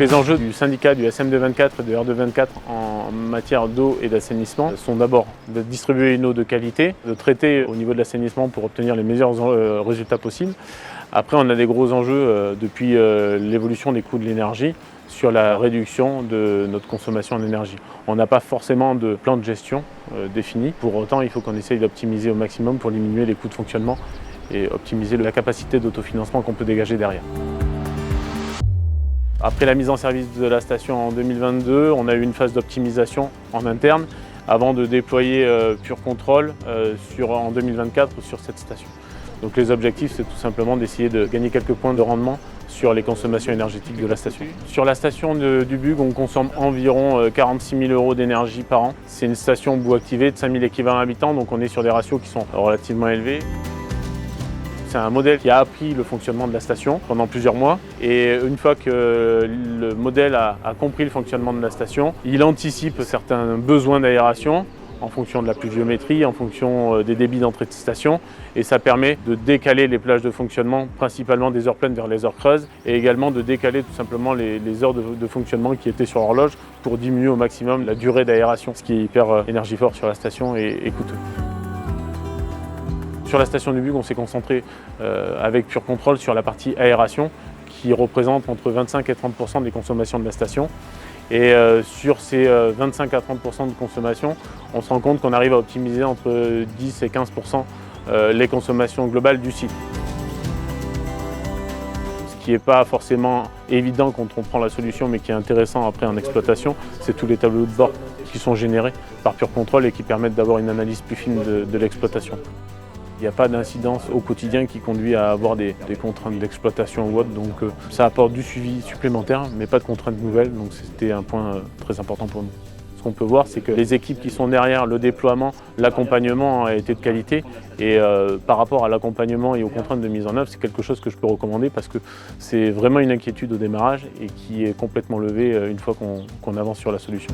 les enjeux du syndicat du SM224 et de R224 en matière d'eau et d'assainissement sont d'abord de distribuer une eau de qualité, de traiter au niveau de l'assainissement pour obtenir les meilleurs résultats possibles. Après, on a des gros enjeux depuis l'évolution des coûts de l'énergie sur la réduction de notre consommation en énergie. On n'a pas forcément de plan de gestion défini. Pour autant, il faut qu'on essaye d'optimiser au maximum pour diminuer les coûts de fonctionnement et optimiser la capacité d'autofinancement qu'on peut dégager derrière. Après la mise en service de la station en 2022, on a eu une phase d'optimisation en interne avant de déployer Pure Control en 2024 sur cette station. Donc les objectifs, c'est tout simplement d'essayer de gagner quelques points de rendement sur les consommations énergétiques de la station. Sur la station du Bug, on consomme environ 46 000 € d'énergie par an. C'est une station bout activée de 5 000 équivalents habitants, donc on est sur des ratios qui sont relativement élevés. C'est un modèle qui a appris le fonctionnement de la station pendant plusieurs mois. Et une fois que le modèle a compris le fonctionnement de la station, il anticipe certains besoins d'aération en fonction de la pluviométrie, en fonction des débits d'entrée de station. Et ça permet de décaler les plages de fonctionnement, principalement des heures pleines vers les heures creuses, et également de décaler tout simplement les heures de fonctionnement qui étaient sur l'horloge pour diminuer au maximum la durée d'aération, ce qui est hyper énergivore sur la station et coûteux. Sur la station du Bug, on s'est concentré avec Pure Control sur la partie aération qui représente entre 25 et 30% des consommations de la station. Et sur ces 25 à 30% de consommation, on se rend compte qu'on arrive à optimiser entre 10 et 15% les consommations globales du site. Ce qui n'est pas forcément évident quand on prend la solution, mais qui est intéressant après en exploitation, c'est tous les tableaux de bord qui sont générés par Pure Control et qui permettent d'avoir une analyse plus fine de l'exploitation. Il n'y a pas d'incidence au quotidien qui conduit à avoir des contraintes d'exploitation ou autre, donc ça apporte du suivi supplémentaire, mais pas de contraintes nouvelles, donc c'était un point très important pour nous. Ce qu'on peut voir, c'est que les équipes qui sont derrière le déploiement, l'accompagnement a été de qualité, et par rapport à l'accompagnement et aux contraintes de mise en œuvre, c'est quelque chose que je peux recommander parce que c'est vraiment une inquiétude au démarrage et qui est complètement levée une fois qu'on avance sur la solution.